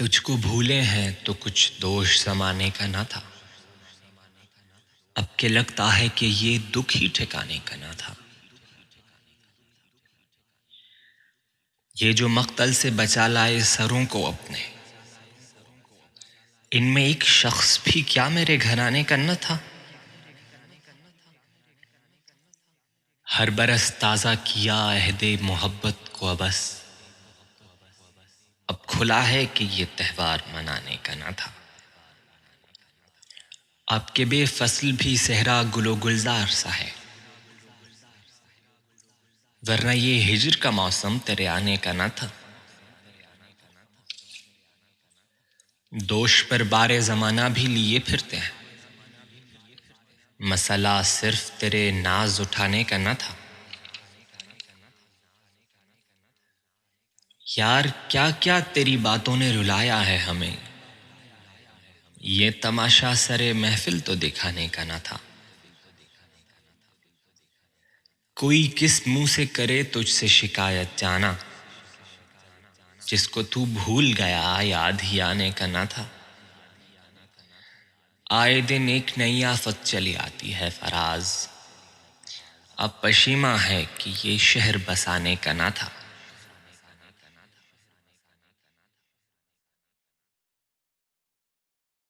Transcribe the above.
تجھ کو بھولے ہیں تو کچھ دوش زمانے کا نہ تھا، اب کہ لگتا ہے کہ یہ دکھ ہی ٹھکانے کا نہ تھا۔ یہ جو مقتل سے بچا لائے سروں کو اپنے، ان میں ایک شخص بھی کیا میرے گھرانے کا نہ تھا۔ ہر برس تازہ کیا عہد محبت کو ابس، اب کھلا ہے کہ یہ تہوار منانے کا نہ تھا۔ آپ کے بے فصل بھی صحرا گل و گلزار سا ہے، ورنہ یہ ہجر کا موسم تیرے آنے کا نہ تھا۔ دوش پر بار زمانہ بھی لیے پھرتے ہیں، مسئلہ صرف تیرے ناز اٹھانے کا نہ تھا۔ یار کیا کیا تیری باتوں نے رلایا ہے ہمیں، یہ تماشا سرے محفل تو دکھانے کا نہ تھا۔ کوئی کس منہ سے کرے تجھ سے شکایت جانا، جس کو تو بھول گیا یاد ہی آنے کا نہ تھا۔ آئے دن ایک نئی آفت چلی آتی ہے فراز، اب پشیماں ہے کہ یہ شہر بسانے کا نہ تھا۔